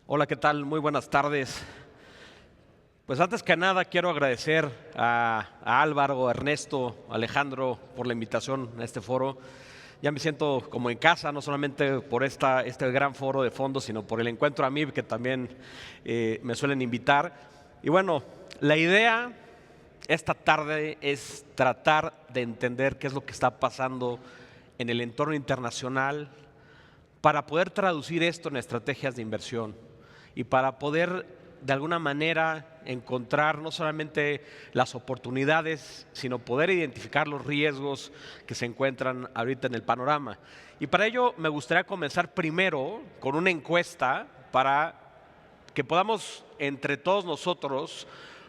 Hola, ¿qué tal? Muy buenas tardes. Pues antes que nada quiero agradecer a Álvaro, Ernesto, Alejandro por la invitación a este foro. Ya me siento como en casa, no solamente por este gran foro de fondos, sino por el encuentro AMIB que también me suelen invitar. Y bueno, la idea esta tarde es tratar de entender qué es lo que está pasando en el entorno internacional para poder traducir esto en estrategias de inversión y para poder de alguna manera encontrar no solamente las oportunidades, sino poder identificar los riesgos que se encuentran ahorita en el panorama. Y para ello me gustaría comenzar primero con una encuesta para que podamos entre todos nosotros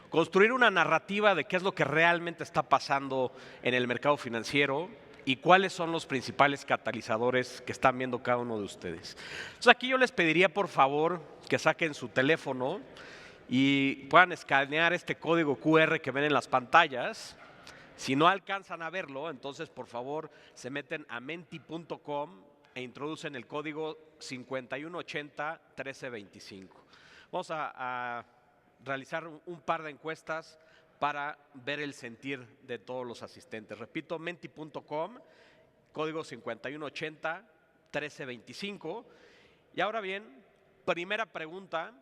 construir una narrativa de qué es lo que realmente está pasando en el mercado financiero y cuáles son los principales catalizadores que están viendo cada uno de ustedes. Entonces aquí yo les pediría por favor que saquen su teléfono y puedan escanear este código QR que ven en las pantallas. Si no alcanzan a verlo, entonces por favor se meten a menti.com e introducen el código 5180-1325. Vamos a realizar un par de encuestas para ver el sentir de todos los asistentes. Repito, menti.com, código 5180-1325. Y ahora bien, primera pregunta,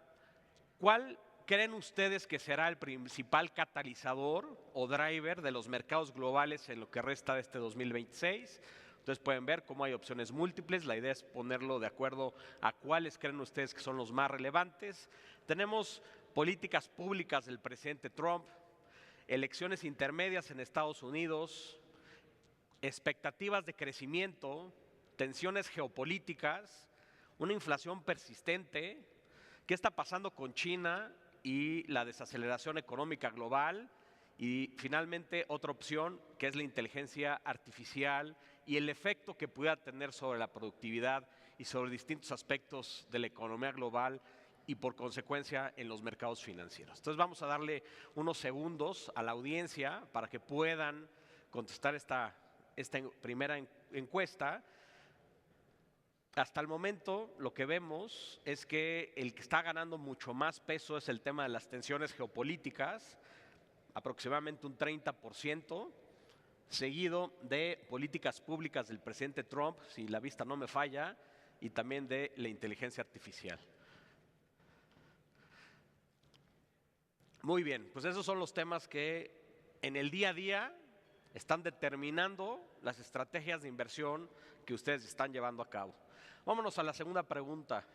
¿cuál creen ustedes que será el principal catalizador o driver de los mercados globales en lo que resta de este 2026? Entonces pueden ver cómo hay opciones múltiples, la idea es ponerlo de acuerdo a cuáles creen ustedes que son los más relevantes. Tenemos políticas públicas del presidente Trump, elecciones intermedias en Estados Unidos, expectativas de crecimiento, tensiones geopolíticas, una inflación persistente, qué está pasando con China y la desaceleración económica global, y finalmente otra opción que es la inteligencia artificial y el efecto que pueda tener sobre la productividad y sobre distintos aspectos de la economía global y por consecuencia en los mercados financieros. Entonces vamos a darle unos segundos a la audiencia para que puedan contestar esta primera encuesta. Hasta el momento lo que vemos es que el que está ganando mucho más peso es el tema de las tensiones geopolíticas, aproximadamente un 30%, seguido de políticas públicas del presidente Trump, si la vista no me falla, y también de la inteligencia artificial. Muy bien, pues esos son los temas que en el día a día están determinando las estrategias de inversión que ustedes están llevando a cabo. Vámonos a la segunda pregunta.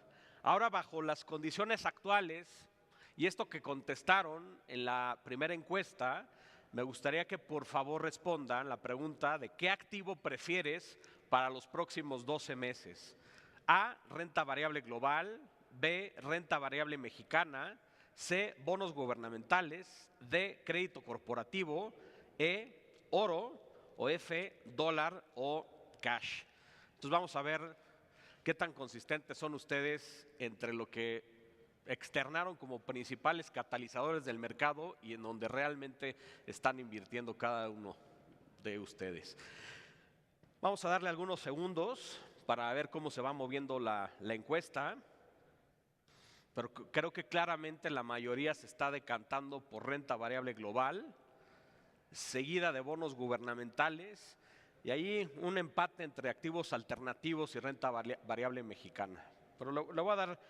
Ahora, bajo las condiciones actuales, y esto que contestaron en la primera encuesta, me gustaría que por favor respondan la pregunta de qué activo prefieres para los próximos 12 meses. A, renta variable global, B, renta variable mexicana, C, bonos gubernamentales, D, crédito corporativo, E, oro, o F, dólar o cash. Entonces vamos a ver qué tan consistentes son ustedes entre lo que externaron como principales catalizadores del mercado y en donde realmente están invirtiendo cada uno de ustedes. Vamos a darle algunos segundos para ver cómo se va moviendo la encuesta, pero creo que claramente la mayoría se está decantando por renta variable global, seguida de bonos gubernamentales, y ahí un empate entre activos alternativos y renta variable mexicana. Pero le voy a dar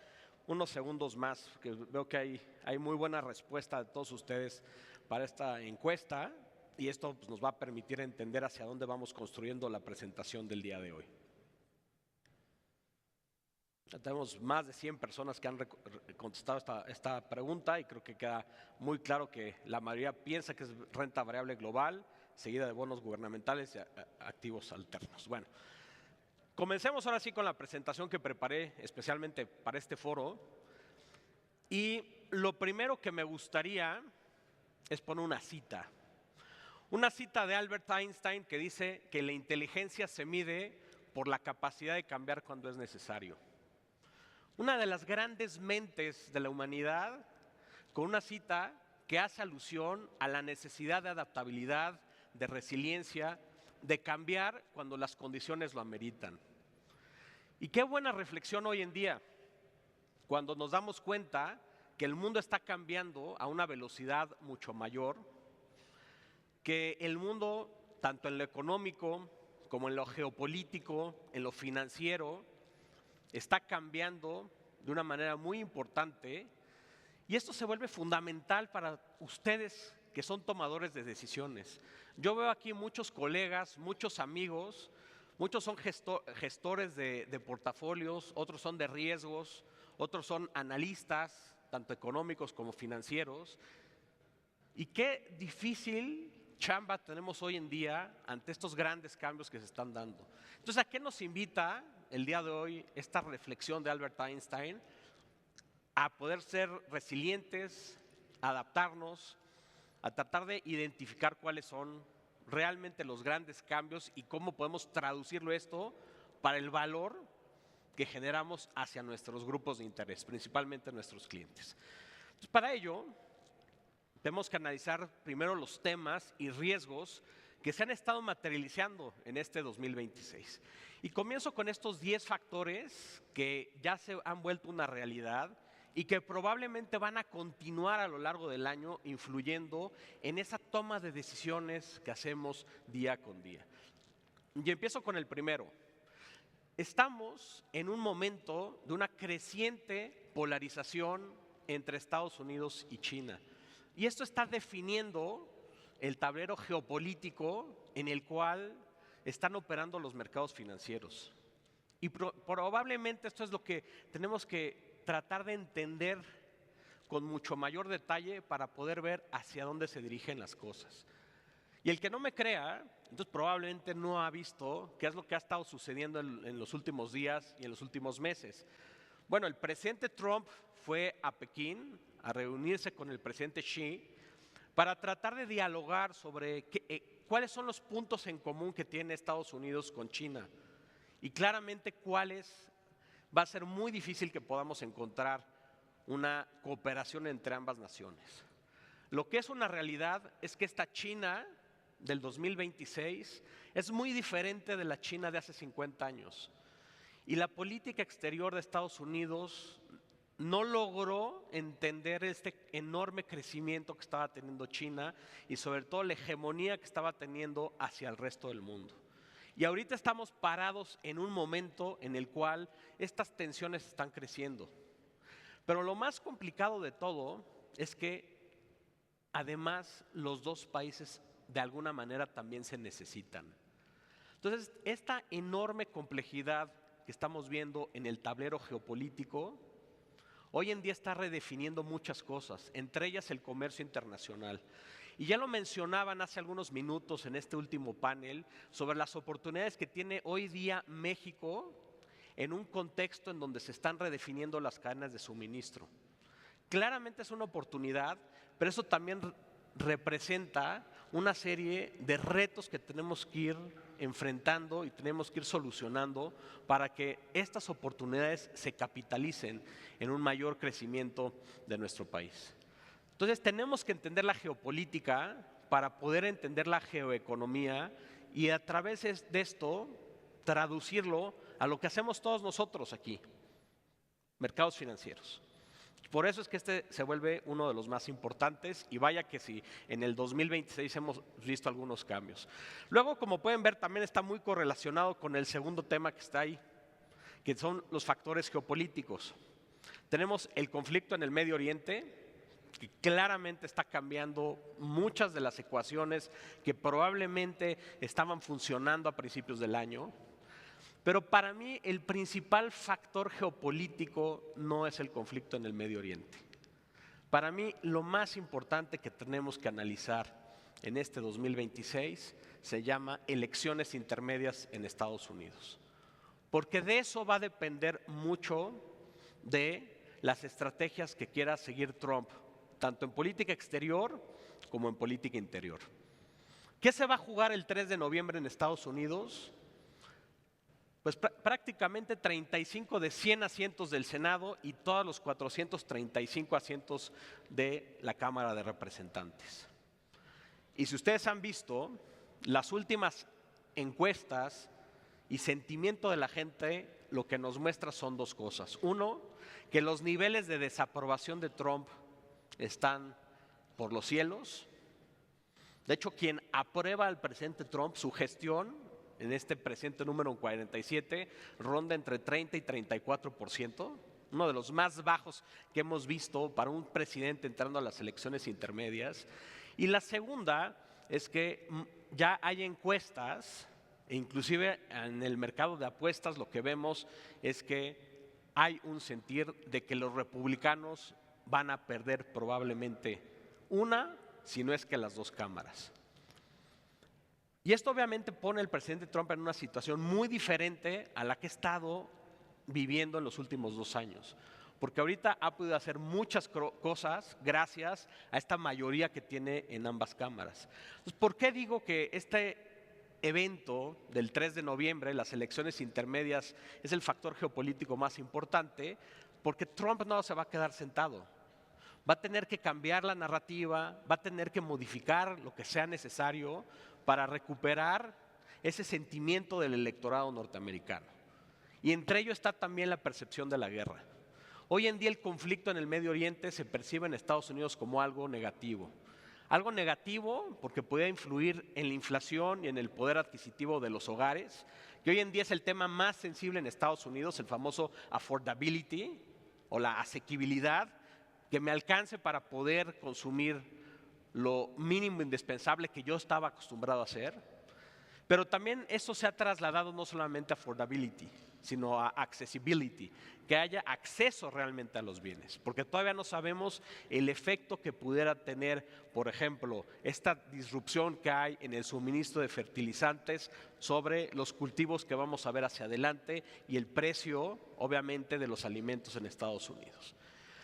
unos segundos más, que veo que hay muy buena respuesta de todos ustedes para esta encuesta, y esto pues, nos va a permitir entender hacia dónde vamos construyendo la presentación del día de hoy. Ya tenemos más de 100 personas que han contestado esta pregunta y creo que queda muy claro que la mayoría piensa que es renta variable global, seguida de bonos gubernamentales y activos alternos. Bueno, comencemos ahora sí con la presentación que preparé especialmente para este foro. Y lo primero que me gustaría es poner una cita. Una cita de Albert Einstein que dice que la inteligencia se mide por la capacidad de cambiar cuando es necesario. Una de las grandes mentes de la humanidad, con una cita que hace alusión a la necesidad de adaptabilidad, de resiliencia, de cambiar cuando las condiciones lo ameritan. Y qué buena reflexión hoy en día, cuando nos damos cuenta que el mundo está cambiando a una velocidad mucho mayor, que el mundo, tanto en lo económico como en lo geopolítico, en lo financiero, está cambiando de una manera muy importante, y esto se vuelve fundamental para ustedes que son tomadores de decisiones. Yo veo aquí muchos colegas, muchos amigos, muchos son gestores de portafolios, otros son de riesgos, otros son analistas, tanto económicos como financieros. Y qué difícil chamba tenemos hoy en día ante estos grandes cambios que se están dando. Entonces, ¿a qué nos invita el día de hoy esta reflexión de Albert Einstein? A poder ser resilientes, adaptarnos, a tratar de identificar cuáles son realmente los grandes cambios y cómo podemos traducirlo esto para el valor que generamos hacia nuestros grupos de interés, principalmente nuestros clientes. Entonces, para ello, tenemos que analizar primero los temas y riesgos que se han estado materializando en este 2026. Y comienzo con estos 10 factores que ya se han vuelto una realidad y que probablemente van a continuar a lo largo del año influyendo en esa toma de decisiones que hacemos día con día. Y empiezo con el primero. Estamos en un momento de una creciente polarización entre Estados Unidos y China. Y esto está definiendo el tablero geopolítico en el cual están operando los mercados financieros. Y probablemente esto es lo que tenemos que tratar de entender con mucho mayor detalle para poder ver hacia dónde se dirigen las cosas. Y el que no me crea, entonces probablemente no ha visto qué es lo que ha estado sucediendo en los últimos días y en los últimos meses. Bueno, el presidente Trump fue a Pekín a reunirse con el presidente Xi para tratar de dialogar sobre cuáles son los puntos en común que tiene Estados Unidos con China y claramente cuáles va a ser muy difícil que podamos encontrar una cooperación entre ambas naciones. Lo que es una realidad es que esta China del 2026 es muy diferente de la China de hace 50 años. Y la política exterior de Estados Unidos no logró entender este enorme crecimiento que estaba teniendo China y sobre todo la hegemonía que estaba teniendo hacia el resto del mundo. Y ahorita estamos parados en un momento en el cual estas tensiones están creciendo. Pero lo más complicado de todo es que además los dos países de alguna manera también se necesitan. Entonces, esta enorme complejidad que estamos viendo en el tablero geopolítico, hoy en día está redefiniendo muchas cosas, entre ellas el comercio internacional. Y ya lo mencionaban hace algunos minutos en este último panel sobre las oportunidades que tiene hoy día México en un contexto en donde se están redefiniendo las cadenas de suministro. Claramente es una oportunidad, pero eso también representa una serie de retos que tenemos que ir enfrentando y tenemos que ir solucionando para que estas oportunidades se capitalicen en un mayor crecimiento de nuestro país. Entonces tenemos que entender la geopolítica para poder entender la geoeconomía y a través de esto traducirlo a lo que hacemos todos nosotros aquí, mercados financieros. Por eso es que este se vuelve uno de los más importantes y vaya que sí, en el 2026 hemos visto algunos cambios. Luego, como pueden ver, también está muy correlacionado con el segundo tema que está ahí, que son los factores geopolíticos. Tenemos el conflicto en el Medio Oriente, que claramente está cambiando muchas de las ecuaciones que probablemente estaban funcionando a principios del año. Pero para mí el principal factor geopolítico no es el conflicto en el Medio Oriente. Para mí lo más importante que tenemos que analizar en este 2026 se llama elecciones intermedias en Estados Unidos. Porque de eso va a depender mucho de las estrategias que quiera seguir Trump, tanto en política exterior como en política interior. ¿Qué se va a jugar el 3 de noviembre en Estados Unidos? Pues prácticamente 35 de 100 asientos del Senado y todos los 435 asientos de la Cámara de Representantes. Y si ustedes han visto, las últimas encuestas y sentimiento de la gente lo que nos muestra son dos cosas. Uno, que los niveles de desaprobación de Trump están por los cielos. De hecho, quien aprueba al presidente Trump, su gestión en este presidente número 47 ronda entre 30 y 34%, uno de los más bajos que hemos visto para un presidente entrando a las elecciones intermedias. Y la segunda es que ya hay encuestas, e inclusive en el mercado de apuestas lo que vemos es que hay un sentir de que los republicanos van a perder probablemente una, si no es que las dos cámaras. Y esto obviamente pone al presidente Trump en una situación muy diferente a la que ha estado viviendo en los últimos 2 años. Porque ahorita ha podido hacer muchas cosas gracias a esta mayoría que tiene en ambas cámaras. Entonces, ¿por qué digo que este evento del 3 de noviembre, las elecciones intermedias, es el factor geopolítico más importante? Porque Trump no se va a quedar sentado. Va a tener que cambiar la narrativa, va a tener que modificar lo que sea necesario para recuperar ese sentimiento del electorado norteamericano. Y entre ello está también la percepción de la guerra. Hoy en día el conflicto en el Medio Oriente se percibe en Estados Unidos como algo negativo. Algo negativo porque puede influir en la inflación y en el poder adquisitivo de los hogares, que hoy en día es el tema más sensible en Estados Unidos, el famoso affordability o la asequibilidad, que me alcance para poder consumir lo mínimo indispensable que yo estaba acostumbrado a hacer. Pero también eso se ha trasladado no solamente a affordability, sino a accessibility, que haya acceso realmente a los bienes, porque todavía no sabemos el efecto que pudiera tener, por ejemplo, esta disrupción que hay en el suministro de fertilizantes sobre los cultivos que vamos a ver hacia adelante y el precio, obviamente, de los alimentos en Estados Unidos.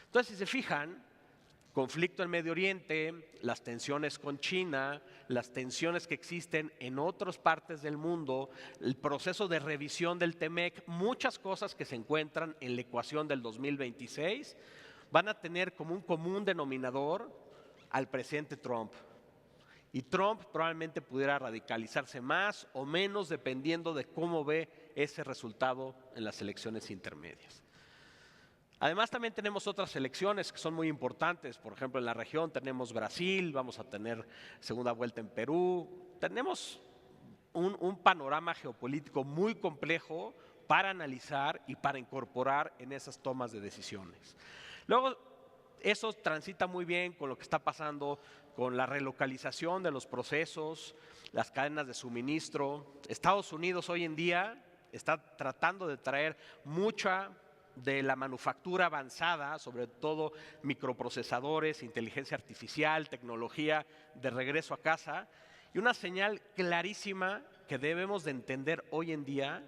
Entonces, si se fijan, conflicto en Medio Oriente, las tensiones con China, las tensiones que existen en otras partes del mundo, el proceso de revisión del TEMEC, muchas cosas que se encuentran en la ecuación del 2026 van a tener como un común denominador al presidente Trump. Y Trump probablemente pudiera radicalizarse más o menos dependiendo de cómo ve ese resultado en las elecciones intermedias. Además también tenemos otras elecciones que son muy importantes, por ejemplo en la región tenemos Brasil, vamos a tener segunda vuelta en Perú, tenemos un panorama geopolítico muy complejo para analizar y para incorporar en esas tomas de decisiones. Luego eso transita muy bien con lo que está pasando con la relocalización de los procesos, las cadenas de suministro. Estados Unidos hoy en día está tratando de traer mucha de la manufactura avanzada, sobre todo microprocesadores, inteligencia artificial, tecnología, de regreso a casa. Y una señal clarísima que debemos de entender hoy en día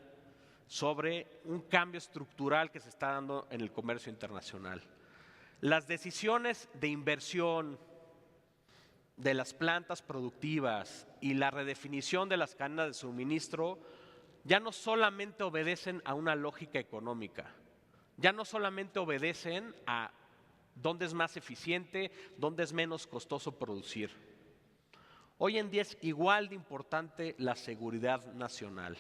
sobre un cambio estructural que se está dando en el comercio internacional. Las decisiones de inversión de las plantas productivas y la redefinición de las cadenas de suministro ya no solamente obedecen a una lógica económica, ya no solamente obedecen a dónde es más eficiente, dónde es menos costoso producir. Hoy en día es igual de importante la seguridad nacional.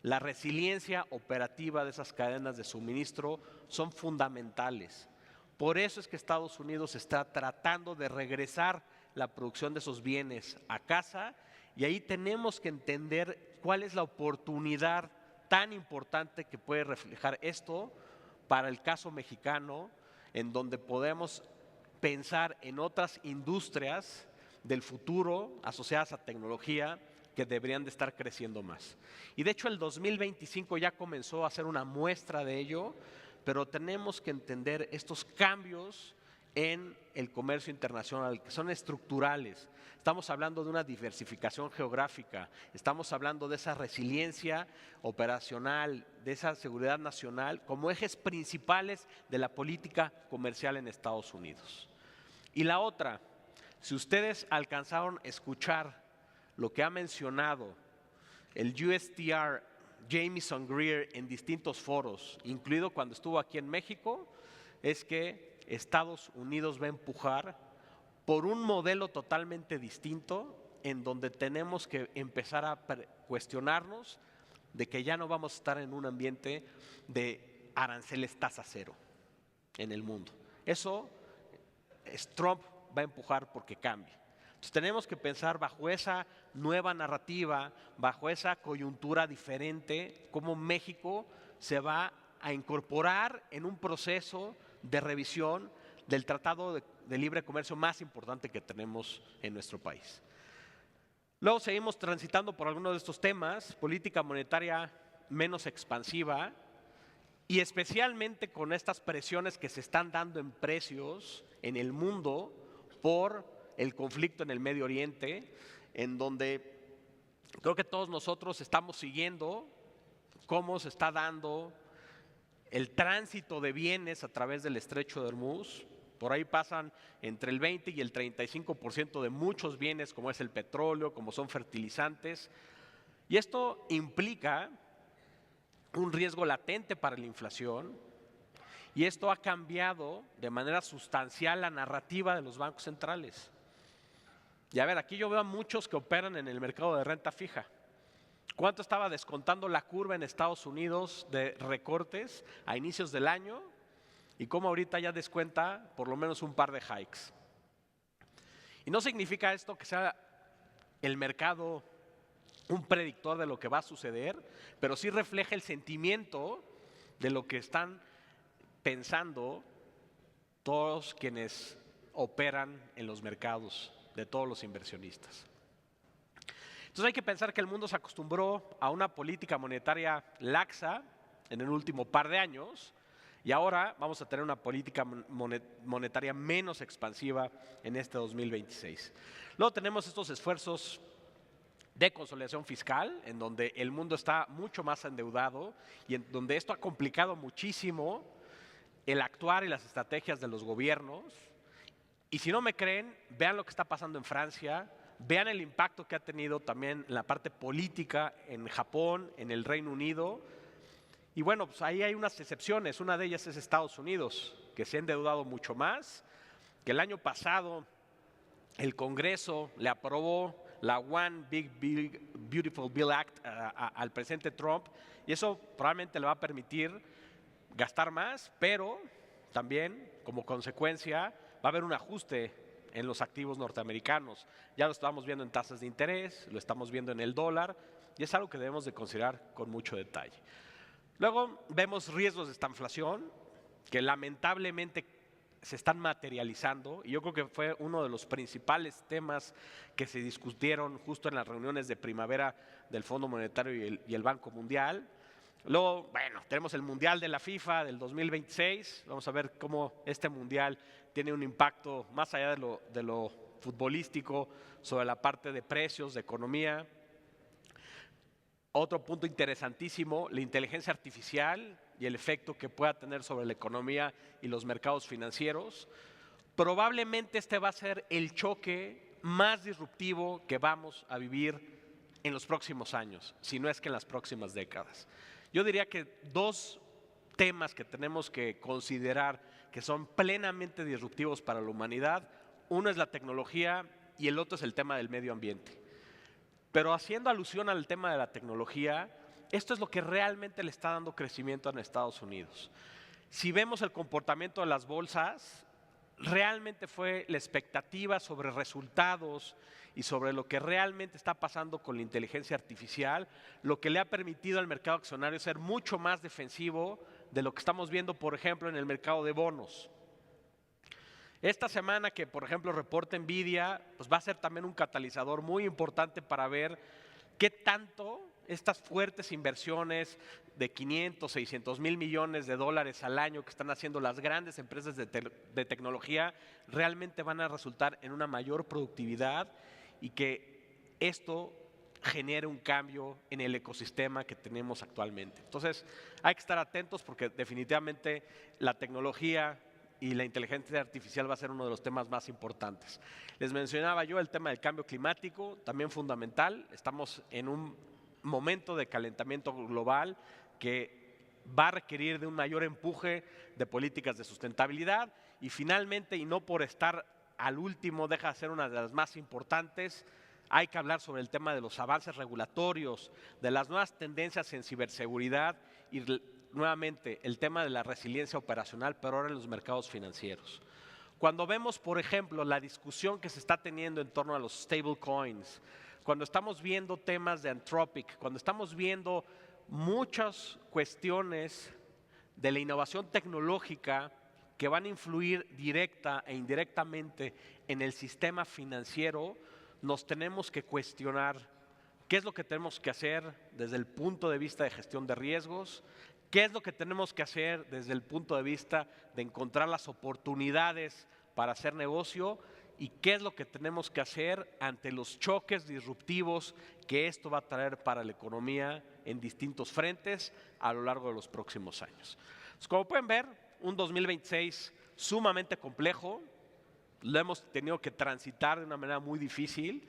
La resiliencia operativa de esas cadenas de suministro son fundamentales. Por eso es que Estados Unidos está tratando de regresar la producción de esos bienes a casa y ahí tenemos que entender cuál es la oportunidad tan importante que puede reflejar esto para el caso mexicano, en donde podemos pensar en otras industrias del futuro asociadas a tecnología que deberían de estar creciendo más. Y de hecho el 2025 ya comenzó a ser una muestra de ello, pero tenemos que entender estos cambios en el comercio internacional, que son estructurales. Estamos hablando de una diversificación geográfica, estamos hablando de esa resiliencia operacional, de esa seguridad nacional como ejes principales de la política comercial en Estados Unidos. Y la otra, si ustedes alcanzaron a escuchar lo que ha mencionado el USTR Jamieson Greer en distintos foros, incluido cuando estuvo aquí en México, es que Estados Unidos va a empujar por un modelo totalmente distinto en donde tenemos que empezar a cuestionarnos de que ya no vamos a estar en un ambiente de aranceles tasa cero en el mundo. Eso Trump va a empujar porque cambie. Entonces tenemos que pensar bajo esa nueva narrativa, bajo esa coyuntura diferente, cómo México se va a incorporar en un proceso de revisión del tratado de libre comercio más importante que tenemos en nuestro país. Luego seguimos transitando por algunos de estos temas: política monetaria menos expansiva, y especialmente con estas presiones que se están dando en precios en el mundo por el conflicto en el Medio Oriente, en donde creo que todos nosotros estamos siguiendo cómo se está dando el tránsito de bienes a través del Estrecho de Hormuz. Por ahí pasan entre el 20 y el 35% de muchos bienes, como es el petróleo, como son fertilizantes. Y esto implica un riesgo latente para la inflación, y esto ha cambiado de manera sustancial la narrativa de los bancos centrales. Y a ver, aquí yo veo a muchos que operan en el mercado de renta fija. ¿Cuánto estaba descontando la curva en Estados Unidos de recortes a inicios del año? Y cómo ahorita ya descuenta por lo menos un par de hikes. Y no significa esto que sea el mercado un predictor de lo que va a suceder, pero sí refleja el sentimiento de lo que están pensando todos quienes operan en los mercados, de todos los inversionistas. Entonces hay que pensar que el mundo se acostumbró a una política monetaria laxa en el último par de años, y ahora vamos a tener una política monetaria menos expansiva en este 2026. Luego tenemos estos esfuerzos de consolidación fiscal, en donde el mundo está mucho más endeudado y en donde esto ha complicado muchísimo el actuar y las estrategias de los gobiernos. Y si no me creen, vean lo que está pasando en Francia, vean el impacto que ha tenido también en la parte política en Japón, en el Reino Unido. Y bueno, pues ahí hay unas excepciones. Una de ellas es Estados Unidos, que se ha endeudado mucho más, que el año pasado el Congreso le aprobó la One Big Beautiful Bill Act al presidente Trump, y eso probablemente le va a permitir gastar más, pero también como consecuencia va a haber un ajuste en los activos norteamericanos. Ya lo estamos viendo en tasas de interés, lo estamos viendo en el dólar, y es algo que debemos de considerar con mucho detalle. Luego vemos riesgos de estanflación que lamentablemente se están materializando, y yo creo que fue uno de los principales temas que se discutieron justo en las reuniones de primavera del Fondo Monetario y el Banco Mundial. Luego, bueno, tenemos el Mundial de la FIFA del 2026, vamos a ver cómo este Mundial tiene un impacto más allá de lo futbolístico sobre la parte de precios, de economía. Otro punto interesantísimo, la inteligencia artificial y el efecto que pueda tener sobre la economía y los mercados financieros. Probablemente este va a ser el choque más disruptivo que vamos a vivir en los próximos años, si no es que en las próximas décadas. Yo diría que dos temas que tenemos que considerar que son plenamente disruptivos para la humanidad: uno es la tecnología y el otro es el tema del medio ambiente. Pero haciendo alusión al tema de la tecnología, esto es lo que realmente le está dando crecimiento en Estados Unidos. Si vemos el comportamiento de las bolsas, realmente fue la expectativa sobre resultados y sobre lo que realmente está pasando con la inteligencia artificial, lo que le ha permitido al mercado accionario ser mucho más defensivo de lo que estamos viendo, por ejemplo, en el mercado de bonos. Esta semana que, por ejemplo, reporta Nvidia, pues va a ser también un catalizador muy importante para ver qué tanto estas fuertes inversiones de 500, 600 mil millones de dólares al año que están haciendo las grandes empresas de tecnología realmente van a resultar en una mayor productividad, y que esto genere un cambio en el ecosistema que tenemos actualmente. Entonces hay que estar atentos, porque definitivamente la tecnología y la inteligencia artificial va a ser uno de los temas más importantes. Les mencionaba yo el tema del cambio climático, también fundamental. Estamos en un momento de calentamiento global que va a requerir de un mayor empuje de políticas de sustentabilidad. Y finalmente, y no por estar al último, deja de ser una de las más importantes, hay que hablar sobre el tema de los avances regulatorios, de las nuevas tendencias en ciberseguridad y nuevamente el tema de la resiliencia operacional, pero ahora en los mercados financieros. Cuando vemos, por ejemplo, la discusión que se está teniendo en torno a los stablecoins, cuando estamos viendo temas de Anthropic, cuando estamos viendo muchas cuestiones de la innovación tecnológica que van a influir directa e indirectamente en el sistema financiero, nos tenemos que cuestionar qué es lo que tenemos que hacer desde el punto de vista de gestión de riesgos, qué es lo que tenemos que hacer desde el punto de vista de encontrar las oportunidades para hacer negocio y qué es lo que tenemos que hacer ante los choques disruptivos que esto va a traer para la economía en distintos frentes a lo largo de los próximos años. Entonces, como pueden ver, un 2026 sumamente complejo, lo hemos tenido que transitar de una manera muy difícil,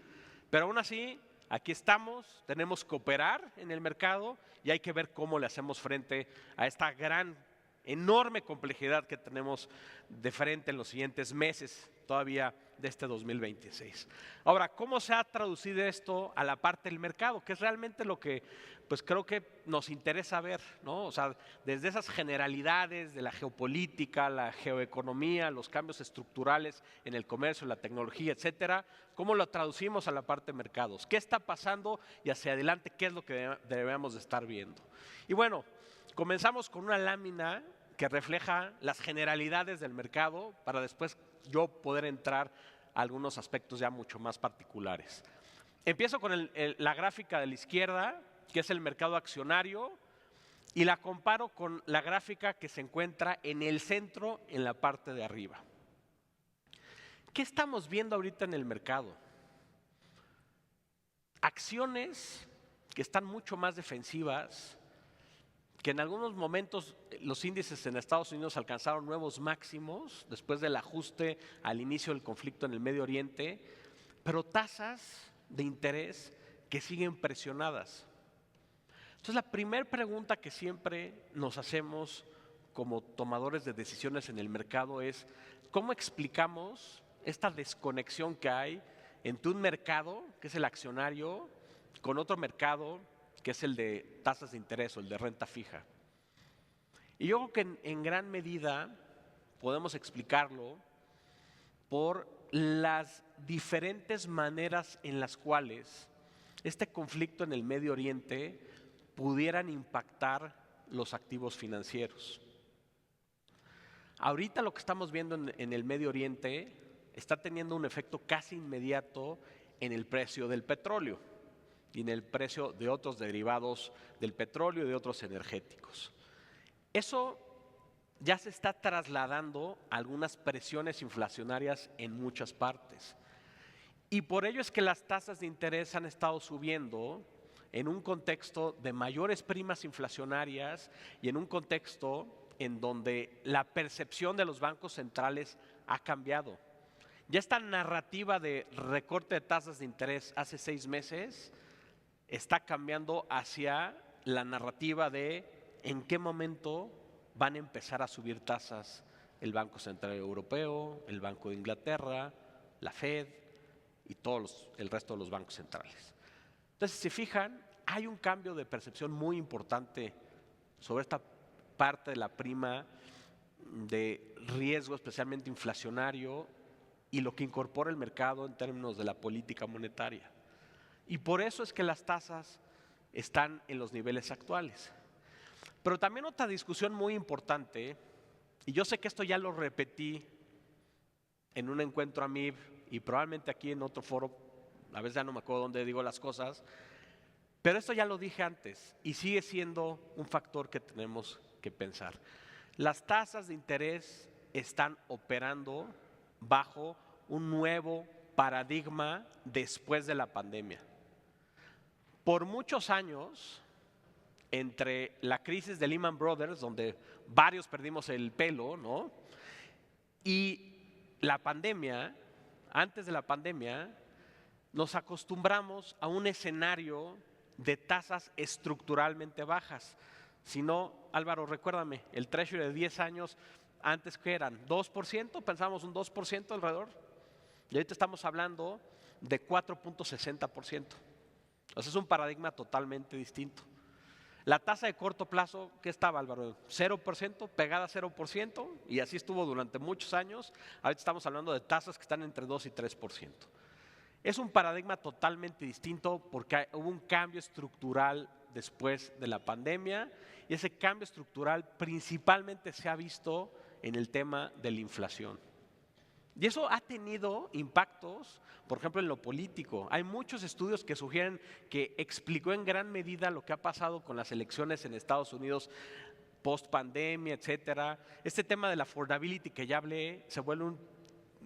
pero aún así, aquí estamos, tenemos que operar en el mercado y hay que ver cómo le hacemos frente a esta gran, enorme complejidad que tenemos de frente en los siguientes meses todavía de este 2026. Ahora, ¿cómo se ha traducido esto a la parte del mercado? Que es realmente lo que pues creo que nos interesa ver, ¿no? O sea, desde esas generalidades de la geopolítica, la geoeconomía, los cambios estructurales en el comercio, la tecnología, etcétera, ¿cómo lo traducimos a la parte de mercados? ¿Qué está pasando y hacia adelante qué es lo que debemos de estar viendo? Y bueno, comenzamos con una lámina que refleja las generalidades del mercado para después yo poder entrar a algunos aspectos ya mucho más particulares. Empiezo con la gráfica de la izquierda, que es el mercado accionario, y la comparo con la gráfica que se encuentra en el centro, en la parte de arriba. ¿Qué estamos viendo ahorita en el mercado? Acciones que están mucho más defensivas, que en algunos momentos los índices en Estados Unidos alcanzaron nuevos máximos después del ajuste al inicio del conflicto en el Medio Oriente, pero tasas de interés que siguen presionadas. Entonces, la primera pregunta que siempre nos hacemos como tomadores de decisiones en el mercado es, ¿cómo explicamos esta desconexión que hay entre un mercado, que es el accionario, con otro mercado, que es el de tasas de interés o el de renta fija? Y yo creo que en gran medida podemos explicarlo por las diferentes maneras en las cuales este conflicto en el Medio Oriente pudieran impactar los activos financieros. Ahorita lo que estamos viendo en el Medio Oriente está teniendo un efecto casi inmediato en el precio del petróleo y en el precio de otros derivados del petróleo y de otros energéticos. Eso ya se está trasladando a algunas presiones inflacionarias en muchas partes. Y por ello es que las tasas de interés han estado subiendo en un contexto de mayores primas inflacionarias y en un contexto en donde la percepción de los bancos centrales ha cambiado. Ya esta narrativa de recorte de tasas de interés hace 6 meses está cambiando hacia la narrativa de en qué momento van a empezar a subir tasas el Banco Central Europeo, el Banco de Inglaterra, la Fed y el resto de los bancos centrales. Entonces, si se fijan, hay un cambio de percepción muy importante sobre esta parte de la prima de riesgo, especialmente inflacionario, y lo que incorpora el mercado en términos de la política monetaria. Y por eso es que las tasas están en los niveles actuales. Pero también otra discusión muy importante, y yo sé que esto ya lo repetí en un encuentro AMIB y probablemente aquí en otro foro, a veces ya no me acuerdo dónde digo las cosas, pero esto ya lo dije antes y sigue siendo un factor que tenemos que pensar. Las tasas de interés están operando bajo un nuevo paradigma después de la pandemia. Por muchos años, entre la crisis de Lehman Brothers, donde varios perdimos el pelo, ¿no?, y la pandemia, antes de la pandemia, nos acostumbramos a un escenario de tasas estructuralmente bajas. Si no, Álvaro, recuérdame, el Treasury de 10 años, antes que eran 2%, pensábamos un 2% alrededor, y ahorita estamos hablando de 4.60%. O sea, es un paradigma totalmente distinto. La tasa de corto plazo, ¿qué estaba, Álvaro? 0%, pegada a 0%, y así estuvo durante muchos años. Ahorita estamos hablando de tasas que están entre 2 y 3%. Es un paradigma totalmente distinto porque hubo un cambio estructural después de la pandemia, y ese cambio estructural principalmente se ha visto en el tema de la inflación. Y eso ha tenido impactos, por ejemplo, en lo político. Hay muchos estudios que sugieren que explicó en gran medida lo que ha pasado con las elecciones en Estados Unidos post pandemia, etcétera. Este tema de la affordability que ya hablé se vuelve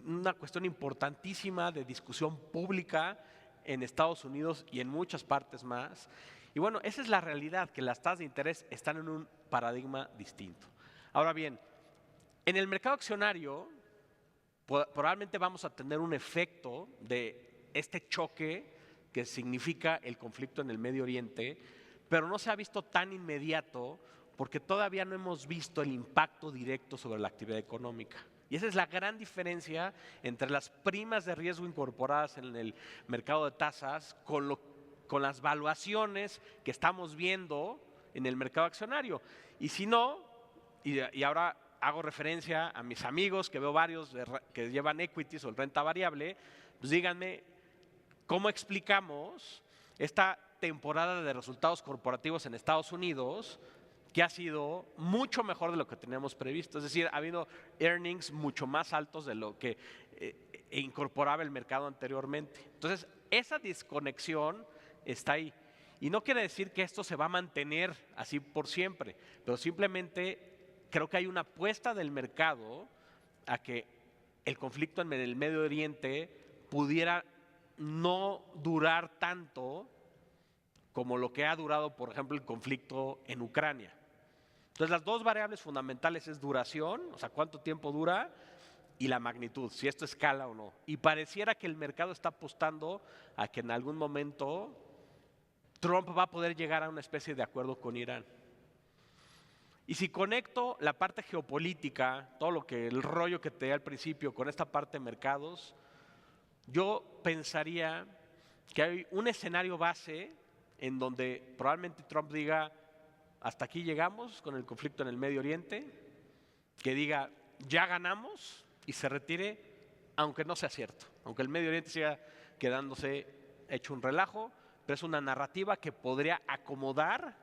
una cuestión importantísima de discusión pública en Estados Unidos y en muchas partes más. Y bueno, esa es la realidad, que las tasas de interés están en un paradigma distinto. Ahora bien, en el mercado accionario probablemente vamos a tener un efecto de este choque que significa el conflicto en el Medio Oriente, pero no se ha visto tan inmediato porque todavía no hemos visto el impacto directo sobre la actividad económica. Y esa es la gran diferencia entre las primas de riesgo incorporadas en el mercado de tasas con las valuaciones que estamos viendo en el mercado accionario. Y si no, y ahora hago referencia a mis amigos, que veo varios que llevan equities o renta variable, pues díganme, ¿cómo explicamos esta temporada de resultados corporativos en Estados Unidos que ha sido mucho mejor de lo que teníamos previsto? Es decir, ha habido earnings mucho más altos de lo que incorporaba el mercado anteriormente. Entonces, esa desconexión está ahí. Y no quiere decir que esto se va a mantener así por siempre, pero simplemente creo que hay una apuesta del mercado a que el conflicto en el Medio Oriente pudiera no durar tanto como lo que ha durado, por ejemplo, el conflicto en Ucrania. Entonces, las dos variables fundamentales es duración, o sea, cuánto tiempo dura, y la magnitud, si esto escala o no. Y pareciera que el mercado está apostando a que en algún momento Trump va a poder llegar a una especie de acuerdo con Irán. Y si conecto la parte geopolítica, el rollo que te di al principio con esta parte de mercados, yo pensaría que hay un escenario base en donde probablemente Trump diga, hasta aquí llegamos con el conflicto en el Medio Oriente, que diga, ya ganamos, y se retire, aunque no sea cierto, aunque el Medio Oriente siga quedándose hecho un relajo, pero es una narrativa que podría acomodar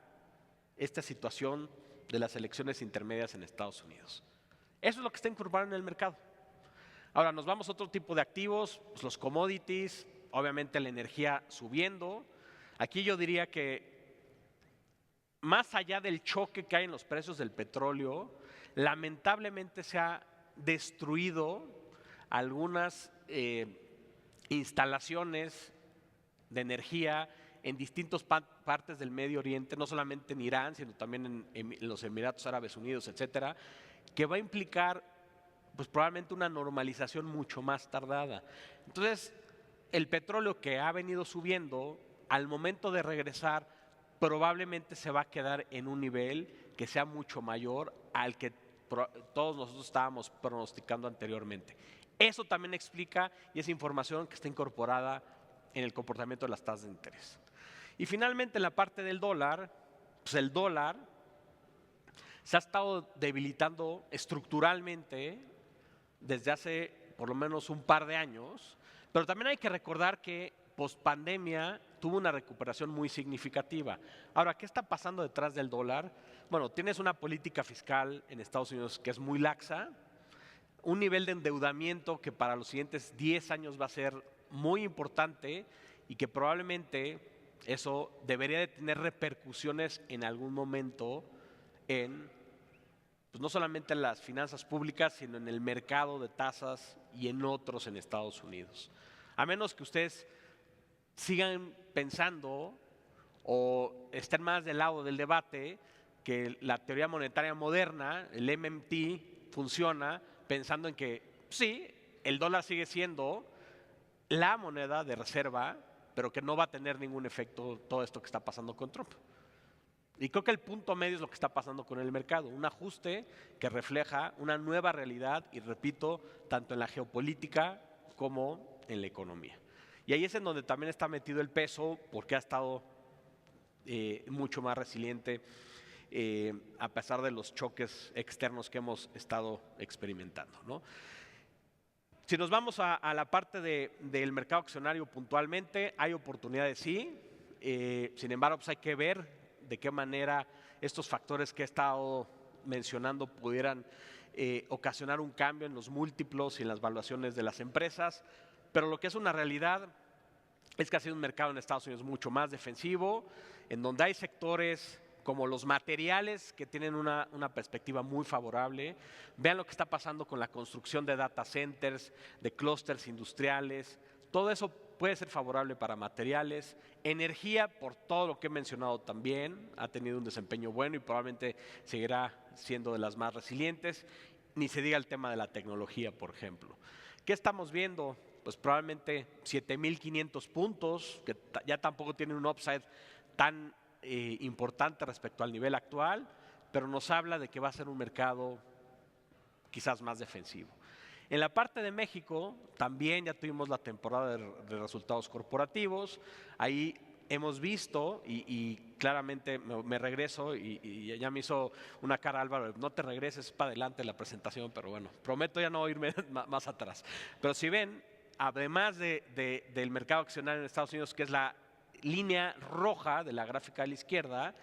esta situación de las elecciones intermedias en Estados Unidos. Eso es lo que está incorporado en el mercado. Ahora nos vamos a otro tipo de activos, pues los commodities, obviamente la energía subiendo. Aquí yo diría que más allá del choque que hay en los precios del petróleo, lamentablemente se ha destruido algunas instalaciones de energía en distintas partes del Medio Oriente, no solamente en Irán, sino también en los Emiratos Árabes Unidos, etcétera, que va a implicar pues probablemente una normalización mucho más tardada. Entonces, el petróleo que ha venido subiendo, al momento de regresar, probablemente se va a quedar en un nivel que sea mucho mayor al que todos nosotros estábamos pronosticando anteriormente. Eso también explica, y es información que está incorporada en el comportamiento de las tasas de interés. Y finalmente, en la parte del dólar, pues el dólar se ha estado debilitando estructuralmente desde hace por lo menos un par de años, pero también hay que recordar que post-pandemia tuvo una recuperación muy significativa. Ahora, ¿qué está pasando detrás del dólar? Bueno, tienes una política fiscal en Estados Unidos que es muy laxa, un nivel de endeudamiento que para los siguientes 10 años va a ser muy importante y que probablemente eso debería de tener repercusiones en algún momento en, pues no solamente en las finanzas públicas, sino en el mercado de tasas y en otros en Estados Unidos. A menos que ustedes sigan pensando o estén más del lado del debate que la teoría monetaria moderna, el MMT, funciona pensando en que sí, el dólar sigue siendo la moneda de reserva, pero que no va a tener ningún efecto todo esto que está pasando con Trump. Y creo que el punto medio es lo que está pasando con el mercado, un ajuste que refleja una nueva realidad, y repito, tanto en la geopolítica como en la economía. Y ahí es en donde también está metido el peso, porque ha estado mucho más resiliente a pesar de los choques externos que hemos estado experimentando, ¿no? Si nos vamos a la parte del mercado accionario puntualmente, hay oportunidades, sí. Sin embargo, pues hay que ver de qué manera estos factores que he estado mencionando pudieran ocasionar un cambio en los múltiplos y en las valuaciones de las empresas. Pero lo que es una realidad es que ha sido un mercado en Estados Unidos mucho más defensivo, en donde hay sectores como los materiales que tienen una perspectiva muy favorable. Vean lo que está pasando con la construcción de data centers, de clústeres industriales. Todo eso puede ser favorable para materiales. Energía, por todo lo que he mencionado también, ha tenido un desempeño bueno y probablemente seguirá siendo de las más resilientes. Ni se diga el tema de la tecnología, por ejemplo. ¿Qué estamos viendo? Pues probablemente 7,500 puntos, que ya tampoco tienen un upside tan importante respecto al nivel actual, pero nos habla de que va a ser un mercado quizás más defensivo. En la parte de México también ya tuvimos la temporada de resultados corporativos. Ahí hemos visto y claramente me regreso y ya me hizo una cara Álvaro, no te regreses para adelante la presentación, pero bueno, prometo ya no irme más atrás. Pero si ven, además del mercado accionario en Estados Unidos, que es la línea roja de la gráfica de la izquierda,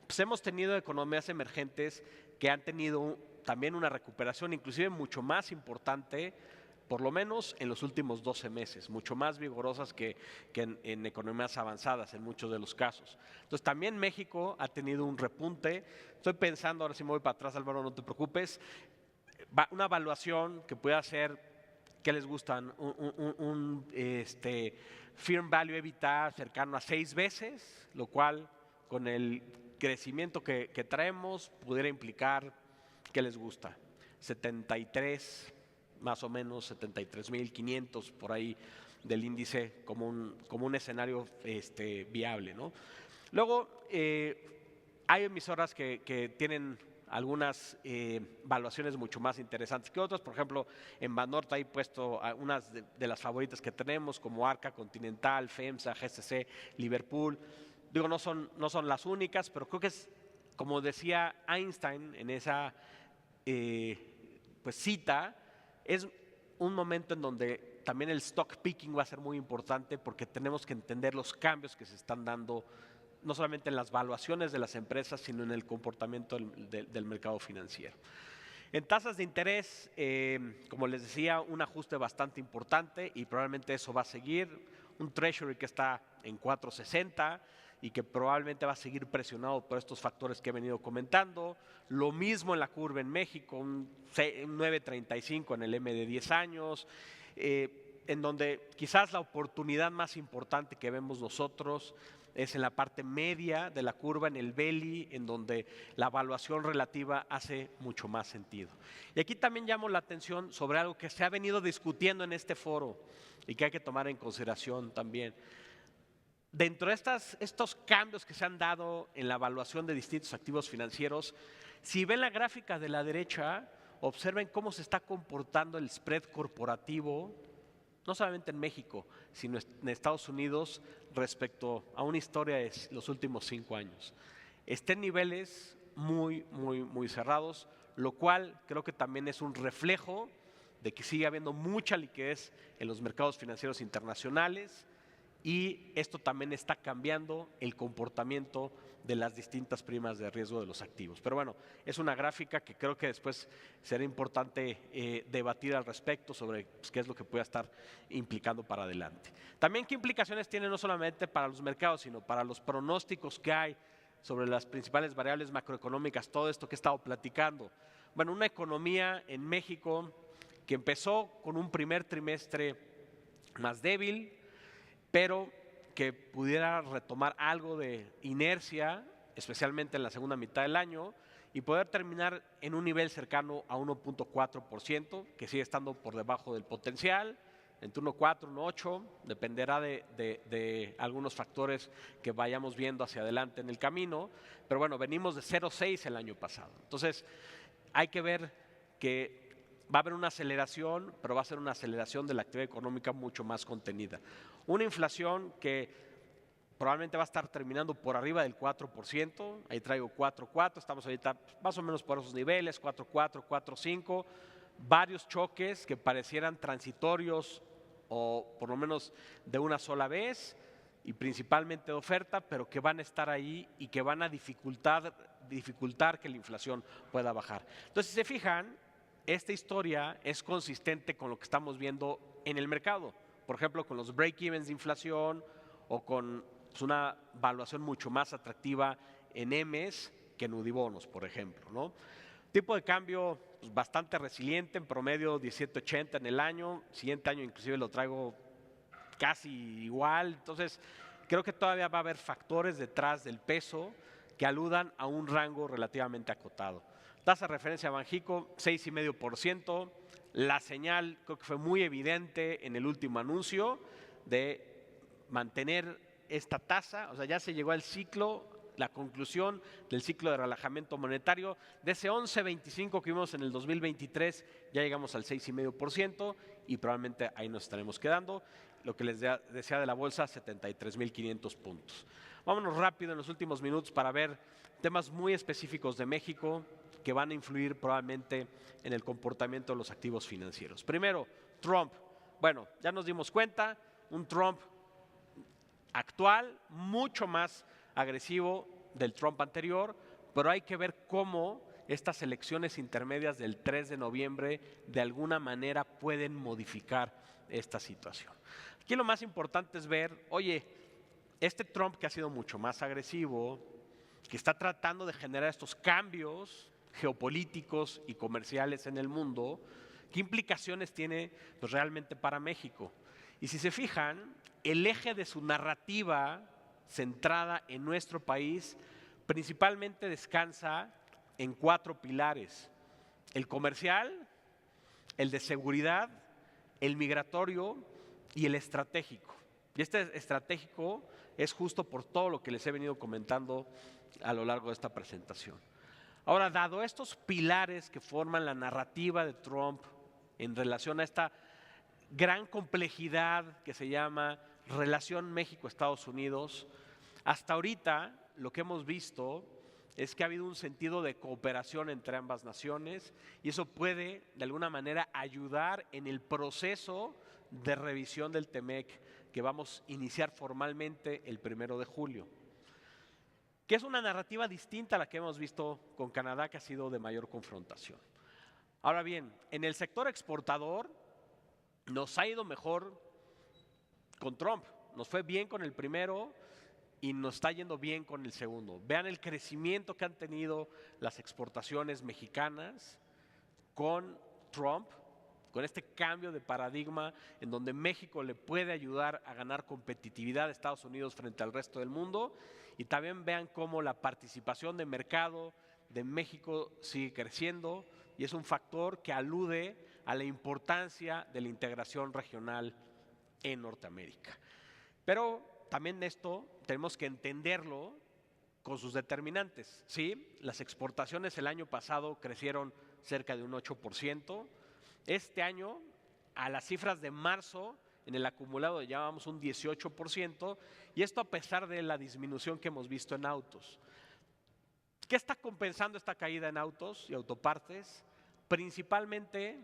pues hemos tenido economías emergentes que han tenido también una recuperación inclusive mucho más importante, por lo menos en los últimos 12 meses, mucho más vigorosas que en economías avanzadas en muchos de los casos. Entonces también México ha tenido un repunte. Estoy pensando, ahora sí me voy para atrás, Álvaro, no te preocupes, una evaluación que pueda ser, ¿qué les gustan? Firm Value EBITDA cercano a 6 veces, lo cual con el crecimiento que traemos pudiera implicar, ¿qué les gusta? 73, más o menos 73,500 por ahí del índice como un escenario viable, ¿no? Luego, hay emisoras que tienen algunas valuaciones mucho más interesantes que otras. Por ejemplo, en Banorte hay puesto unas de las favoritas que tenemos, como Arca, Continental, FEMSA, GCC, Liverpool. Digo, no son las únicas, pero creo que es, como decía Einstein en esa cita, es un momento en donde también el stock picking va a ser muy importante, porque tenemos que entender los cambios que se están dando no solamente en las valuaciones de las empresas, sino en el comportamiento del mercado financiero. En tasas de interés, como les decía, un ajuste bastante importante y probablemente eso va a seguir. Un Treasury que está en 4.60 y que probablemente va a seguir presionado por estos factores que he venido comentando. Lo mismo en la curva en México, un 9.35 en el M de 10 años, en donde quizás la oportunidad más importante que vemos nosotros es en la parte media de la curva, en el belly, en donde la evaluación relativa hace mucho más sentido. Y aquí también llamo la atención sobre algo que se ha venido discutiendo en este foro y que hay que tomar en consideración también. Dentro de estos cambios que se han dado en la evaluación de distintos activos financieros, si ven la gráfica de la derecha, observen cómo se está comportando el spread corporativo, no solamente en México, sino en Estados Unidos, respecto a una historia de los últimos 5 años. Está en niveles muy, muy, muy cerrados, lo cual creo que también es un reflejo de que sigue habiendo mucha liquidez en los mercados financieros internacionales, y esto también está cambiando el comportamiento de las distintas primas de riesgo de los activos. Pero bueno, es una gráfica que creo que después será importante debatir al respecto sobre qué es lo que pueda estar implicando para adelante. También qué implicaciones tiene no solamente para los mercados, sino para los pronósticos que hay sobre las principales variables macroeconómicas, todo esto que he estado platicando. Bueno, una economía en México que empezó con un primer trimestre más débil, pero que pudiera retomar algo de inercia, especialmente en la segunda mitad del año, y poder terminar en un nivel cercano a 1.4%, que sigue estando por debajo del potencial, entre 1.4 y 1.8, dependerá de algunos factores que vayamos viendo hacia adelante en el camino, pero bueno, venimos de 0.6 el año pasado. Entonces, hay que ver que va a haber una aceleración, pero va a ser una aceleración de la actividad económica mucho más contenida. Una inflación que probablemente va a estar terminando por arriba del 4%, ahí traigo 4.4, estamos ahorita más o menos por esos niveles, 4.4, 4.5, varios choques que parecieran transitorios o por lo menos de una sola vez y principalmente de oferta, pero que van a estar ahí y que van a dificultar que la inflación pueda bajar. Entonces, si se fijan, esta historia es consistente con lo que estamos viendo en el mercado, por ejemplo, con los break-evens de inflación o con una valuación mucho más atractiva en EMES que en UDIBonos, por ejemplo, ¿no? Tipo de cambio pues, bastante resiliente, en promedio 17.80 en el año, siguiente año inclusive lo traigo casi igual, entonces creo que todavía va a haber factores detrás del peso que aludan a un rango relativamente acotado. Tasa de referencia Banxico, 6,5%, la señal creo que fue muy evidente en el último anuncio de mantener esta tasa, o sea, ya se llegó al ciclo, la conclusión del ciclo de relajamiento monetario, de ese 11.25 que vimos en el 2023, ya llegamos al 6,5% y probablemente ahí nos estaremos quedando. Lo que les decía de la bolsa, 73.500 puntos. Vámonos rápido en los últimos minutos para ver temas muy específicos de México que van a influir probablemente en el comportamiento de los activos financieros. Primero, Trump. Bueno, ya nos dimos cuenta, un Trump actual mucho más agresivo del Trump anterior, pero hay que ver cómo estas elecciones intermedias del 3 de noviembre de alguna manera pueden modificar esta situación. Aquí lo más importante es ver, oye, este Trump que ha sido mucho más agresivo, que está tratando de generar estos cambios geopolíticos y comerciales en el mundo, ¿qué implicaciones tiene pues, realmente para México? Y si se fijan, el eje de su narrativa centrada en nuestro país principalmente descansa en 4 pilares: el comercial, el de seguridad, el migratorio y el estratégico. Y este estratégico es justo por todo lo que les he venido comentando a lo largo de esta presentación. Ahora, dado estos pilares que forman la narrativa de Trump en relación a esta gran complejidad que se llama relación México-Estados Unidos, hasta ahorita lo que hemos visto es que ha habido un sentido de cooperación entre ambas naciones y eso puede de alguna manera ayudar en el proceso de revisión del TEMEC que vamos a iniciar formalmente el 1 de julio. Que es una narrativa distinta a la que hemos visto con Canadá, que ha sido de mayor confrontación. Ahora bien, en el sector exportador nos ha ido mejor con Trump, nos fue bien con el primero y nos está yendo bien con el segundo. Vean el crecimiento que han tenido las exportaciones mexicanas con Trump, con este cambio de paradigma en donde México le puede ayudar a ganar competitividad a Estados Unidos frente al resto del mundo. Y también vean cómo la participación de mercado de México sigue creciendo y es un factor que alude a la importancia de la integración regional en Norteamérica. Pero también esto tenemos que entenderlo con sus determinantes, ¿sí? Las exportaciones el año pasado crecieron cerca de un 8%. Este año, a las cifras de marzo, en el acumulado ya vamos un 18%, y esto a pesar de la disminución que hemos visto en autos. ¿Qué está compensando esta caída en autos y autopartes? Principalmente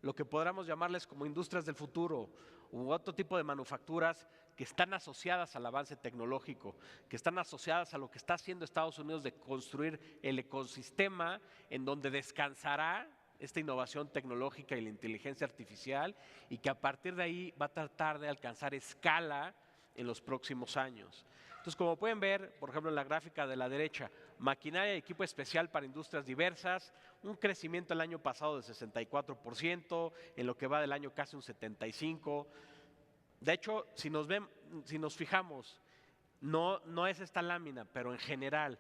lo que podríamos llamarles como industrias del futuro u otro tipo de manufacturas que están asociadas al avance tecnológico, que están asociadas a lo que está haciendo Estados Unidos de construir el ecosistema en donde descansará esta innovación tecnológica y la inteligencia artificial y que a partir de ahí va a tratar de alcanzar escala en los próximos años. Entonces, como pueden ver, por ejemplo, en la gráfica de la derecha, maquinaria y equipo especial para industrias diversas, un crecimiento el año pasado de 64%, en lo que va del año casi un 75%. De hecho, si nos fijamos, no es esta lámina, pero en general,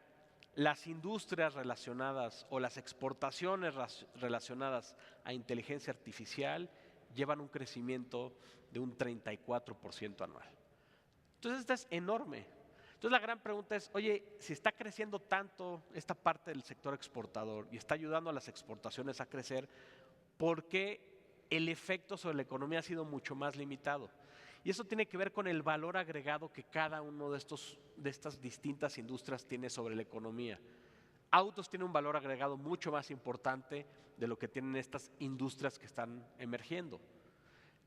las industrias relacionadas o las exportaciones relacionadas a inteligencia artificial llevan un crecimiento de un 34% anual. Entonces, esta es enorme. Entonces, la gran pregunta es, oye, si está creciendo tanto esta parte del sector exportador y está ayudando a las exportaciones a crecer, porque el efecto sobre la economía ha sido mucho más limitado. Y eso tiene que ver con el valor agregado que cada uno de estas distintas industrias tiene sobre la economía. Autos tiene un valor agregado mucho más importante de lo que tienen estas industrias que están emergiendo.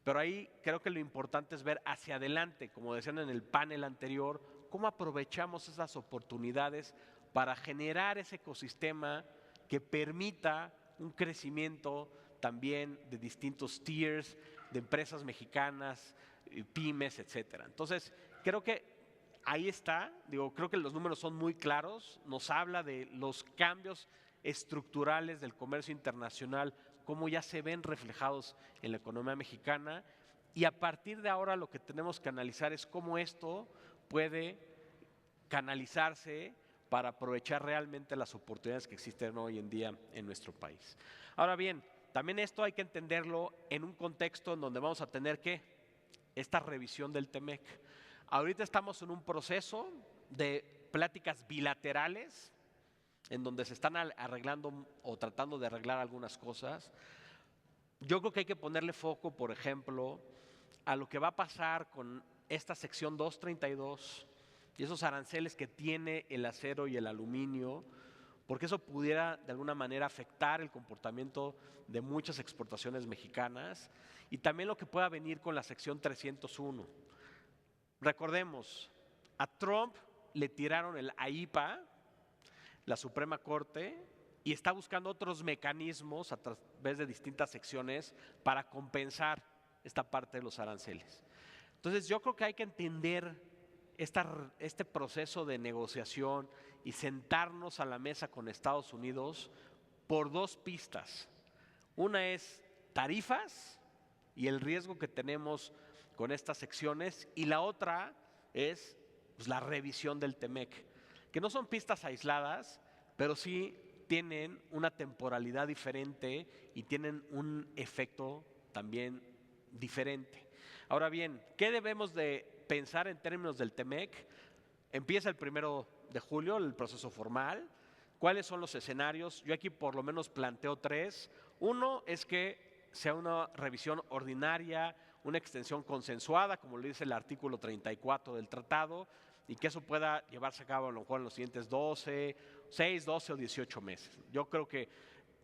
Pero ahí creo que lo importante es ver hacia adelante, como decían en el panel anterior, cómo aprovechamos esas oportunidades para generar ese ecosistema que permita un crecimiento también de distintos tiers, de empresas mexicanas, pymes, etcétera. Entonces, creo que ahí está, creo que los números son muy claros, nos habla de los cambios estructurales del comercio internacional, cómo ya se ven reflejados en la economía mexicana, y a partir de ahora lo que tenemos que analizar es cómo esto puede canalizarse para aprovechar realmente las oportunidades que existen hoy en día en nuestro país. Ahora bien, también esto hay que entenderlo en un contexto en donde vamos a tener que esta revisión del TEMEC. Ahorita estamos en un proceso de pláticas bilaterales en donde se están arreglando o tratando de arreglar algunas cosas. Yo creo que hay que ponerle foco, por ejemplo, a lo que va a pasar con esta sección 232 y esos aranceles que tiene el acero y el aluminio, porque eso pudiera de alguna manera afectar el comportamiento de muchas exportaciones mexicanas, y también lo que pueda venir con la sección 301. Recordemos, a Trump le tiraron el AIPA, la Suprema Corte, y está buscando otros mecanismos a través de distintas secciones para compensar esta parte de los aranceles. Entonces yo creo que hay que entender este proceso de negociación y sentarnos a la mesa con Estados Unidos por dos pistas. Una es tarifas y el riesgo que tenemos con estas secciones, y la otra es la revisión del TEMEC, que no son pistas aisladas, pero sí tienen una temporalidad diferente y tienen un efecto también diferente. Ahora bien, ¿qué debemos de pensar en términos del TEMEC? Empieza el 1 de julio el proceso formal. ¿Cuáles son los escenarios? Yo aquí por lo menos planteo 3. Uno es que sea una revisión ordinaria, una extensión consensuada, como lo dice el artículo 34 del tratado, y que eso pueda llevarse a cabo a lo mejor en los siguientes 6, 12 o 18 meses. Yo creo que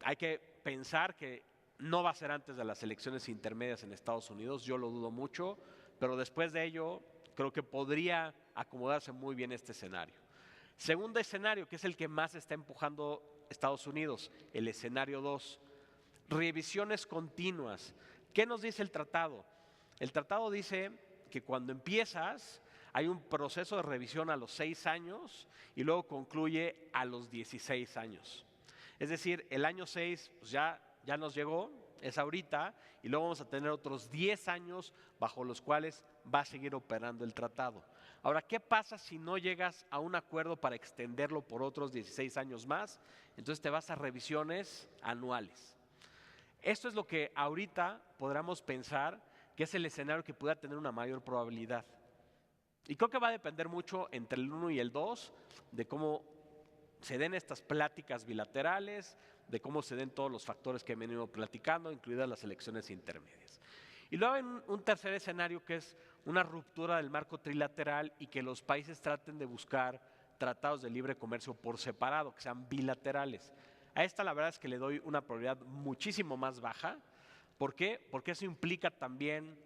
hay que pensar que no va a ser antes de las elecciones intermedias en Estados Unidos, yo lo dudo mucho, pero después de ello creo que podría acomodarse muy bien este escenario. Segundo escenario, que es el que más está empujando Estados Unidos, el escenario 2, revisiones continuas. ¿Qué nos dice el tratado? El tratado dice que cuando empiezas hay un proceso de revisión a los 6 años y luego concluye a los 16 años. Es decir, el año 6 pues ya nos llegó, es ahorita, y luego vamos a tener otros 10 años bajo los cuales va a seguir operando el tratado. Ahora, ¿qué pasa si no llegas a un acuerdo para extenderlo por otros 16 años más? Entonces te vas a revisiones anuales. Esto es lo que ahorita podríamos pensar que es el escenario que pueda tener una mayor probabilidad. Y creo que va a depender mucho entre el 1 y el 2 de cómo se den estas pláticas bilaterales, de cómo se den todos los factores que he venido platicando, incluidas las elecciones intermedias. Y luego hay un tercer escenario que es una ruptura del marco trilateral y que los países traten de buscar tratados de libre comercio por separado, que sean bilaterales. A esta la verdad es que le doy una probabilidad muchísimo más baja. ¿Por qué? Porque eso implica también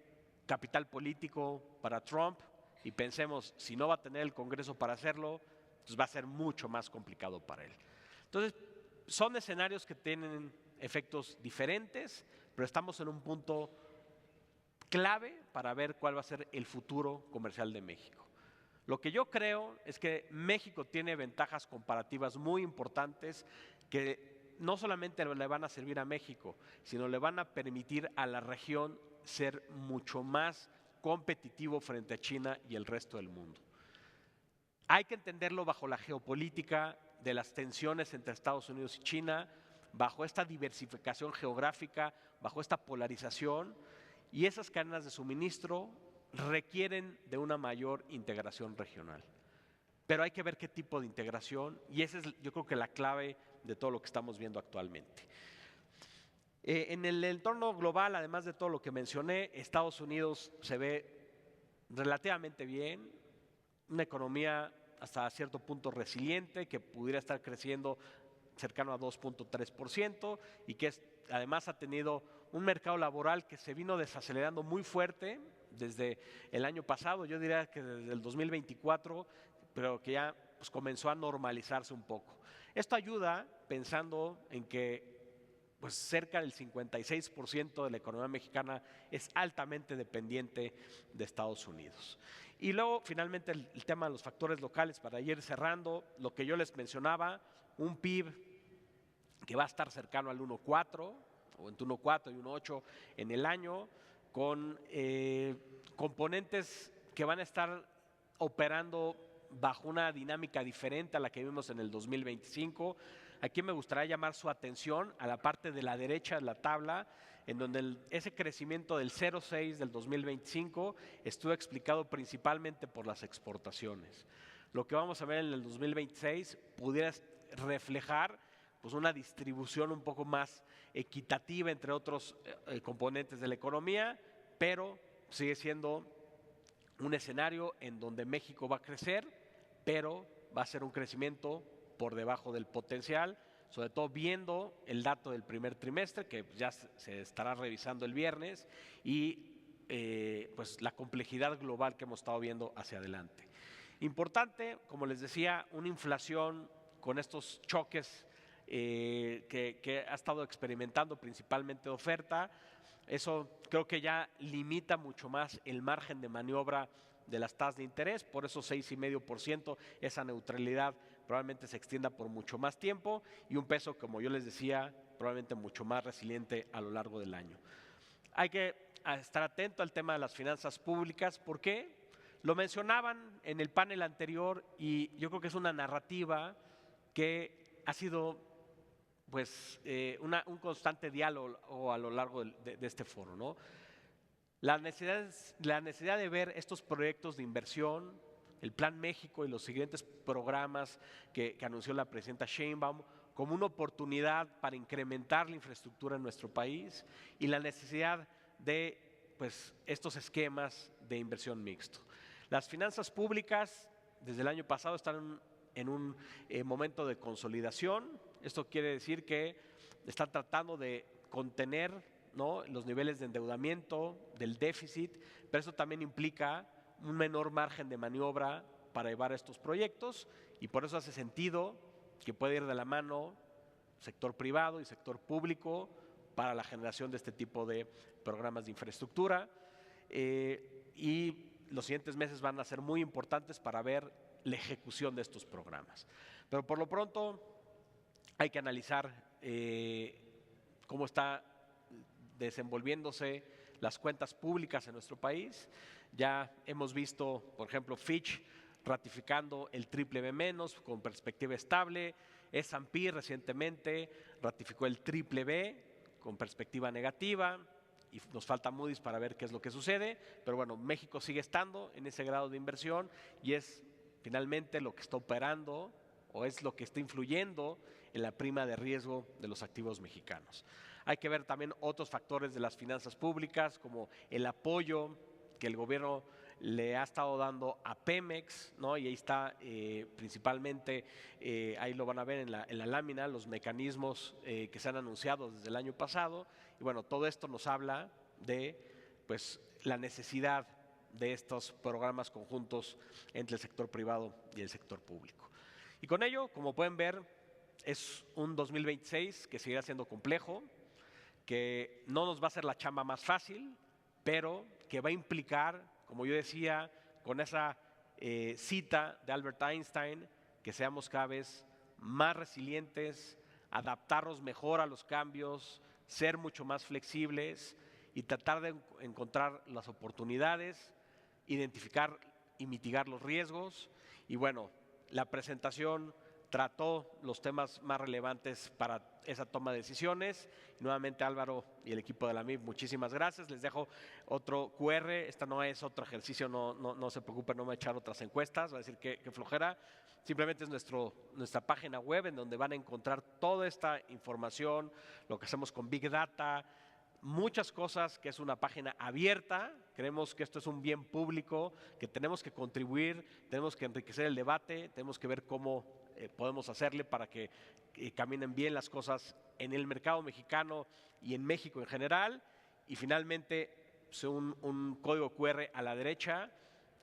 capital político para Trump, y pensemos, si no va a tener el Congreso para hacerlo, pues va a ser mucho más complicado para él. Entonces, son escenarios que tienen efectos diferentes, pero estamos en un punto clave para ver cuál va a ser el futuro comercial de México. Lo que yo creo es que México tiene ventajas comparativas muy importantes que no solamente le van a servir a México, sino le van a permitir a la región ser mucho más competitivo frente a China y el resto del mundo. Hay que entenderlo bajo la geopolítica de las tensiones entre Estados Unidos y China, bajo esta diversificación geográfica, bajo esta polarización, y esas cadenas de suministro requieren de una mayor integración regional. Pero hay que ver qué tipo de integración, y esa es yo creo que la clave de todo lo que estamos viendo actualmente. En el entorno global, además de todo lo que mencioné, Estados Unidos se ve relativamente bien, una economía hasta cierto punto resiliente, que pudiera estar creciendo cercano a 2.3% y que además ha tenido un mercado laboral que se vino desacelerando muy fuerte desde el año pasado, yo diría que desde el 2024, pero que ya pues, comenzó a normalizarse un poco. Esto ayuda pensando en que pues cerca del 56% de la economía mexicana es altamente dependiente de Estados Unidos. Y luego, finalmente, el tema de los factores locales, para ir cerrando, lo que yo les mencionaba, un PIB que va a estar cercano al 1.4 o entre 1.4 y 1.8 en el año, con componentes que van a estar operando bajo una dinámica diferente a la que vimos en el 2025. Aquí me gustaría llamar su atención a la parte de la derecha de la tabla, en donde ese crecimiento del 0.6 del 2025 estuvo explicado principalmente por las exportaciones. Lo que vamos a ver en el 2026 pudiera reflejar pues, una distribución un poco más equitativa entre otros componentes de la economía, pero sigue siendo un escenario en donde México va a crecer, pero va a ser un crecimiento por debajo del potencial, sobre todo viendo el dato del primer trimestre, que ya se estará revisando el viernes, y pues la complejidad global que hemos estado viendo hacia adelante. Importante, como les decía, una inflación con estos choques que ha estado experimentando principalmente de oferta. Eso creo que ya limita mucho más el margen de maniobra de las tasas de interés, por eso 6,5%, esa neutralidad probablemente se extienda por mucho más tiempo y un peso, como yo les decía, probablemente mucho más resiliente a lo largo del año. Hay que estar atento al tema de las finanzas públicas, ¿por qué? Lo mencionaban en el panel anterior y yo creo que es una narrativa que ha sido pues, un constante diálogo a lo largo de este foro, ¿no? La necesidad de ver estos proyectos de inversión, el Plan México y los siguientes programas que anunció la presidenta Sheinbaum como una oportunidad para incrementar la infraestructura en nuestro país y la necesidad de pues, estos esquemas de inversión mixto. Las finanzas públicas desde el año pasado están en un momento de consolidación. Esto quiere decir que están tratando de contener, ¿no?, los niveles de endeudamiento, del déficit, pero eso también implica un menor margen de maniobra para llevar estos proyectos y por eso hace sentido que puede ir de la mano sector privado y sector público para la generación de este tipo de programas de infraestructura y los siguientes meses van a ser muy importantes para ver la ejecución de estos programas. Pero por lo pronto hay que analizar cómo está desenvolviéndose las cuentas públicas en nuestro país. Ya hemos visto, por ejemplo, Fitch ratificando el BBB- con perspectiva estable. S&P recientemente ratificó el BBB con perspectiva negativa y nos falta Moody's para ver qué es lo que sucede, pero bueno, México sigue estando en ese grado de inversión y es finalmente lo que está operando o es lo que está influyendo en la prima de riesgo de los activos mexicanos. Hay que ver también otros factores de las finanzas públicas, como el apoyo que el gobierno le ha estado dando a Pemex, ¿no? Y ahí está principalmente, ahí lo van a ver en la lámina, los mecanismos que se han anunciado desde el año pasado. Y bueno, todo esto nos habla de pues, la necesidad de estos programas conjuntos entre el sector privado y el sector público. Y con ello, como pueden ver, es un 2026 que seguirá siendo complejo, que no nos va a hacer la chamba más fácil, pero que va a implicar, como yo decía, con esa cita de Albert Einstein, que seamos cada vez más resilientes, adaptarnos mejor a los cambios, ser mucho más flexibles y tratar de encontrar las oportunidades, identificar y mitigar los riesgos. Y bueno, la presentación trató los temas más relevantes para esa toma de decisiones. Nuevamente, Álvaro y el equipo de la MIB, muchísimas gracias. Les dejo otro QR. Esta no es otro ejercicio, no se preocupen, no me voy a echar otras encuestas, va a decir que flojera. Simplemente es nuestra página web en donde van a encontrar toda esta información, lo que hacemos con Big Data, muchas cosas, que es una página abierta. Creemos que esto es un bien público, que tenemos que contribuir, tenemos que enriquecer el debate, tenemos que ver cómo podemos hacerle para que caminen bien las cosas en el mercado mexicano y en México en general. Y finalmente, pues, un código QR a la derecha,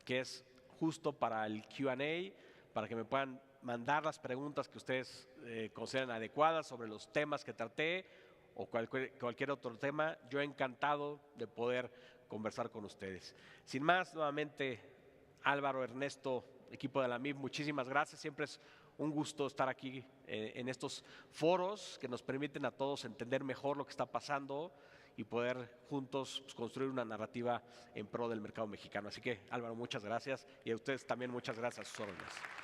que es justo para el Q&A, para que me puedan mandar las preguntas que ustedes consideren adecuadas sobre los temas que traté o cualquier otro tema. Yo encantado de poder conversar con ustedes. Sin más, nuevamente, Álvaro, Ernesto, equipo de la MIB, muchísimas gracias. Siempre es un gusto estar aquí en estos foros que nos permiten a todos entender mejor lo que está pasando y poder juntos, pues, construir una narrativa en pro del mercado mexicano. Así que, Álvaro, muchas gracias, y a ustedes también muchas gracias a sus órdenes.